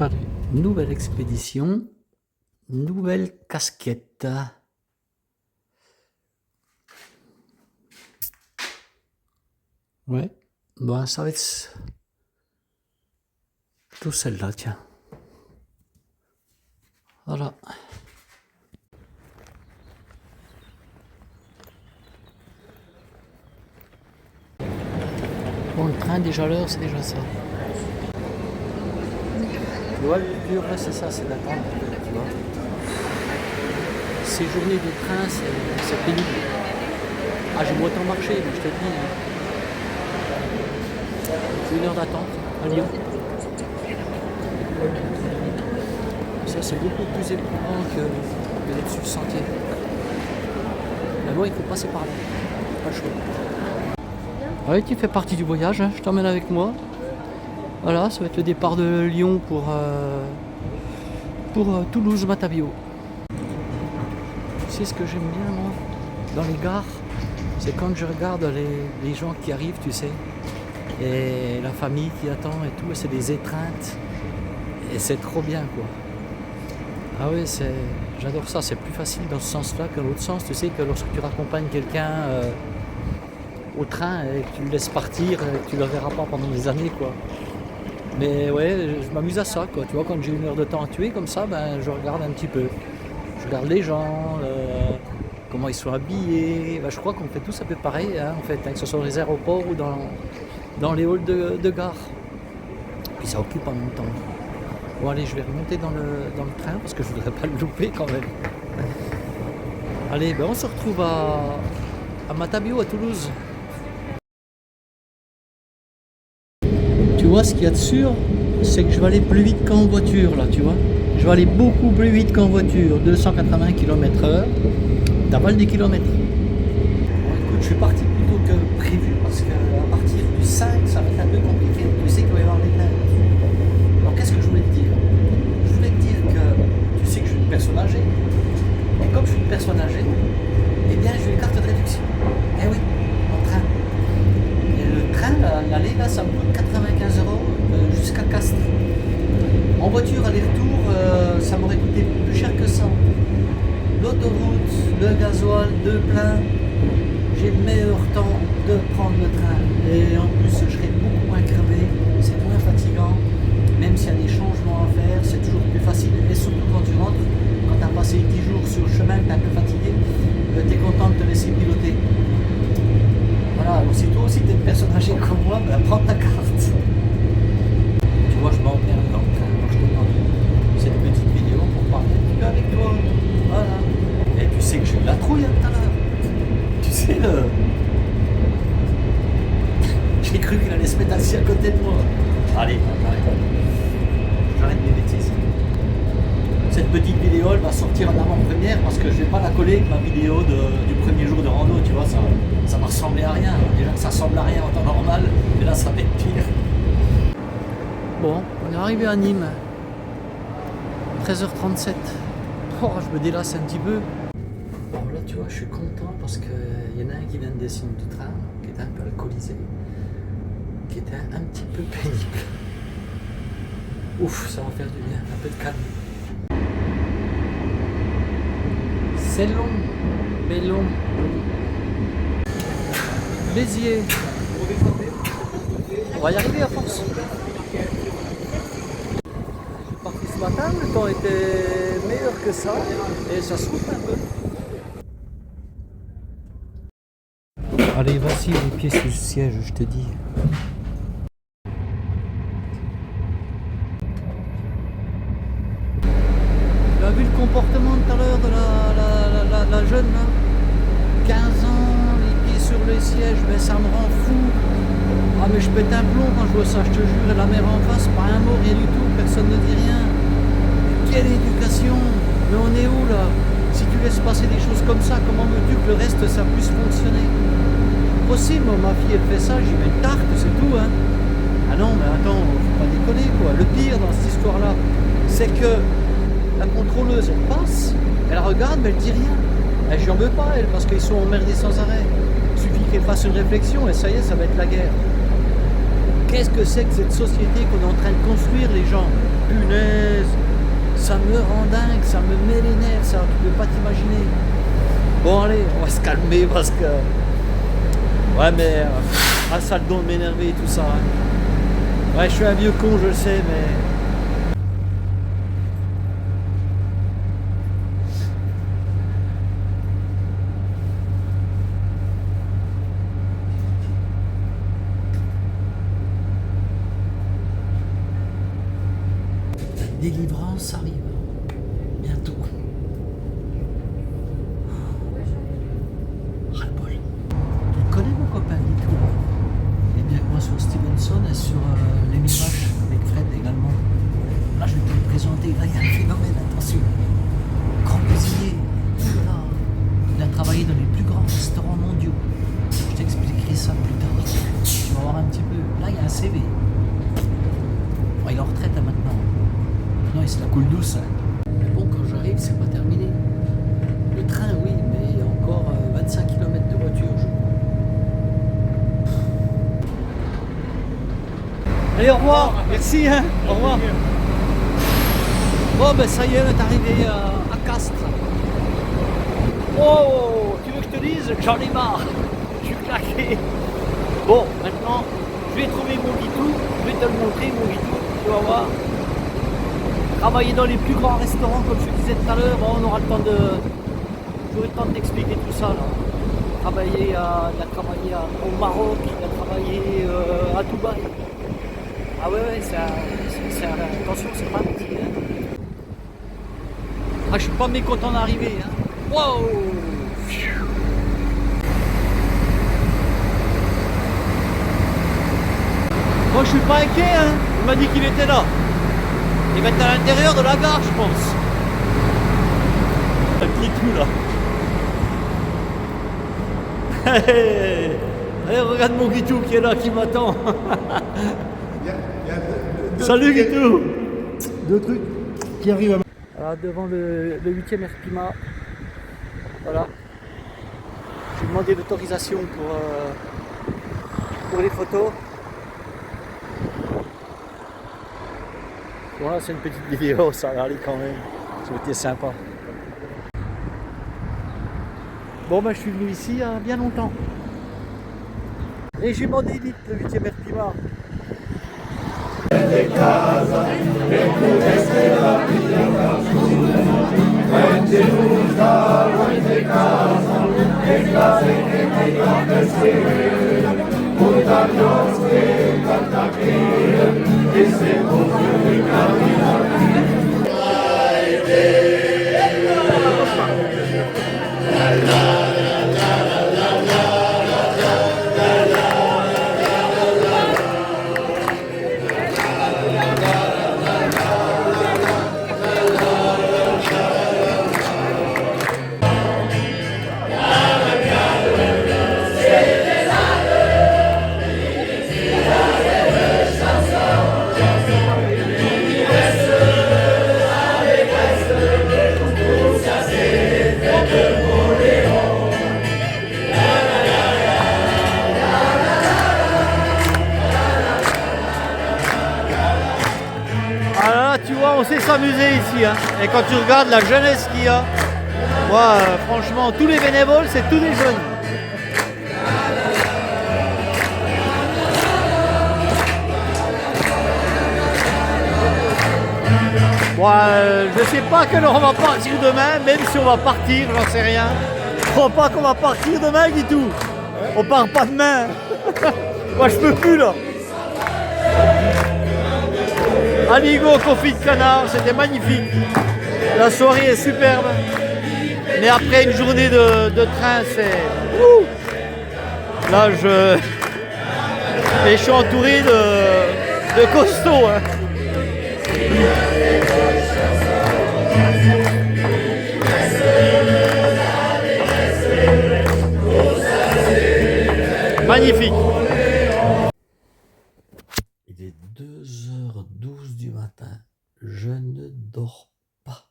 faire une nouvelle expédition, nouvelle casquette. Ouais, bon, ça va être plutôt celle-là, tiens. Voilà. Bon, le train, déjà l'heure, c'est déjà ça. Tu vois, le dur, là, c'est ça, c'est d'attendre, tu vois. Ces journées de train, c'est pénible. Ah, j'ai beau autant marcher, mais je te dis, c'est 1 heure d'attente à Lyon. Ça, c'est beaucoup plus éprouvant que d'être sur le sentier. Mais bon, il faut passer par là. Pas le choix. Ouais, tu fais partie du voyage, hein. Je t'emmène avec moi. Voilà, ça va être le départ de Lyon pour Toulouse-Matavio. C'est ce que j'aime bien, moi, dans les gares, c'est quand je regarde les gens qui arrivent, tu sais, et la famille qui attend et tout, et c'est des étreintes, et c'est trop bien, quoi. Ah oui, j'adore ça, c'est plus facile dans ce sens-là que dans l'autre sens, tu sais, que lorsque tu raccompagnes quelqu'un au train et que tu le laisses partir, tu ne le verras pas pendant des années, quoi. Mais ouais, je m'amuse à ça, quoi. Tu vois, quand j'ai 1 heure de temps à tuer comme ça, ben, je regarde un petit peu. Je regarde les gens, comment ils sont habillés. Ben, je crois qu'on fait tous un peu pareil, hein, en fait, hein, que ce soit dans les aéroports ou dans les halls de gare. Puis ça occupe en même temps. Bon, allez, je vais remonter dans le train parce que je voudrais pas le louper quand même. Allez, ben, on se retrouve à Matavio, à Toulouse. Tu vois, ce qu'il y a de sûr, c'est que je vais aller plus vite qu'en voiture, là, tu vois. Je vais aller beaucoup plus vite qu'en voiture, 280 km/h, d'aval des kilomètres. Bon, écoute, je suis parti plus tôt que prévu, parce qu'à partir du 5, ça va être un peu compliqué. Tu sais qu'il va y avoir des grèves. Alors, qu'est-ce que je voulais te dire? Je voulais te dire que tu sais que je suis une personne âgée. Et comme je suis une personne âgée, eh bien, j'ai une carte de réduction. Eh oui, en train. Et le train, l'aller, là, ça me coûte 95 € jusqu'à Castres. En voiture, aller-retour, ça m'aurait coûté plus cher que ça. L'autoroute, le gasoil, de plein, j'ai le meilleur temps de prendre le train. Et en plus, je serai beaucoup moins crevé, c'est moins fatigant. Même s'il y a des changements à faire, c'est toujours plus facile. Et surtout quand tu rentres, quand tu as passé 10 jours sur le chemin, que tu es un peu fatigué, tu es content de te laisser piloter. Voilà, alors si toi aussi tu es une personne âgée comme moi, ben, prends ta carte. Tu vois, je m'emmerde dans le train. Cette petite vidéo pour parler un petit peu avec toi. Voilà. Et tu sais que j'ai eu la trouille tout à l'heure. Tu sais J'ai cru qu'il allait se mettre assis à côté de moi. Allez, j'arrête mes bêtises. Cette petite vidéo, elle va sortir en avant-première parce que je vais pas la coller avec ma vidéo du premier jour de rando, tu vois, ça m'a ressemblé à rien. Déjà que ça ressemble à rien en temps normal, mais là ça va être pire. Bon, on est arrivé à Nîmes. 13h37. Oh, je me délasse un petit peu. Bon, là, tu vois, je suis content parce qu'il y en a un qui vient de descendre du train, qui était un peu alcoolisé, qui était un petit peu pénible. Ouf, ça va faire du bien, un peu de calme. C'est long, mais long. Béziers. On va y arriver à force. Ce matin, le temps était meilleur que ça et ça souffle un peu. Allez, voici les pieds sur le siège, je te dis. Tu as vu le comportement tout à l'heure de la jeune là, 15 ans, les pieds sur le siège, mais ça me rend fou. Ah mais je pète un plomb quand je vois ça, je te jure, et la mère en face, pas un mot, rien du tout, personne ne dit rien. Quelle éducation! Mais on est où là? Si tu laisses passer des choses comme ça, comment veux-tu que le reste ça puisse fonctionner? Possible, ma fille elle fait ça, j'y mets une tarte, c'est tout, hein. Ah non, mais attends, faut pas déconner quoi. Le pire dans cette histoire-là, c'est que la contrôleuse elle passe, elle regarde, mais elle dit rien. Elle j'en veux pas elle, parce qu'ils sont emmerdés sans arrêt. Il suffit qu'elle fasse une réflexion et ça y est, ça va être la guerre. Qu'est-ce que c'est que cette société qu'on est en train de construire, les gens? punaise, ça me rend dingue, ça me met les nerfs, ça, tu peux pas t'imaginer. Bon allez, on va se calmer parce que... Ouais mais... ça a le don de m'énerver et tout ça. Hein. Ouais, je suis un vieux con, je le sais, mais... La délivrance arrive. Bientôt. Ras-le-bol. Tu connais mon copain Vito? Il est bien que moi sur Stevenson et sur les Mirages avec Fred également. Là je vais te le présenter, là il y a un phénomène, attention. Grand cuisinier. Là, il a travaillé dans les plus grands restaurants mondiaux. Je t'expliquerai ça plus tard. Tu vas voir un petit peu. Là il y a un CV. Bon, il est en retraite hein, maintenant. Non, c'est la coule douce. Hein. Mais bon, quand j'arrive, c'est pas terminé. Le train, oui, mais il y a encore 25 km de voiture. Allez, au revoir. Merci. Hein. Au revoir. Bon, ben ça y est, on est arrivé à Castres. Oh, tu veux que je te dise? J'en ai marre. Je suis claqué. Bon, maintenant, je vais trouver mon guitou. Je vais te le montrer, mon guitou. Tu vas voir. Travailler dans les plus grands restaurants, comme je te disais tout à l'heure, bon, on aura le temps de... J'aurai le temps de t'expliquer tout ça. Là. Il a travaillé au Maroc, il a travaillé à Dubaï. Ah ouais, attention, c'est pas petit. Hein. Ah, je suis pas mécontent d'arriver. Hein. Wow. Moi, je suis pas inquiet. Hein. Il m'a dit qu'il était là. Il va être à l'intérieur de la gare, je pense. Un petit tout là. Allez, regarde mon Guitou qui est là, qui m'attend. Salut Guitou. Deux trucs qui arrivent à... Voilà, devant le 8e RPIMA. Voilà. J'ai demandé l'autorisation pour les photos. Voilà, c'est une petite vidéo, ça va aller quand même. C'était sympa. Bon, ben, je suis venu ici il y a bien longtemps. Régiment d'élite, le 8e RPIMA. Tu vois, on sait s'amuser ici. Hein. Et quand tu regardes la jeunesse qu'il y a, moi, franchement, tous les bénévoles, c'est tous des jeunes. Bon, je sais pas à quelle heure on va partir demain, même si on va partir, j'en sais rien. Je crois pas qu'on va partir demain du tout. On part pas demain. Moi, je peux plus là. Amigo confit de canard, c'était magnifique. La soirée est superbe. Mais après une journée de train, c'est... Là, Et je suis entouré de costauds. Hein. Magnifique. Il est 2h12 du matin. Je ne dors pas.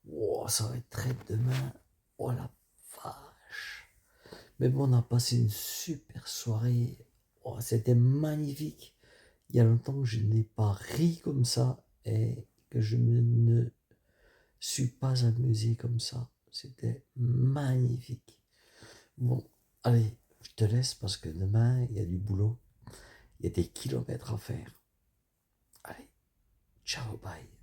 Oh, ça va être très demain. Oh la vache. Mais bon, on a passé une super soirée. Oh, c'était magnifique. Il y a longtemps que je n'ai pas ri comme ça. et que je ne suis pas amusé comme ça. C'était magnifique. Bon, allez, je te laisse parce que demain, il y a du boulot. Il y a des kilomètres à faire. Allez, ciao, bye.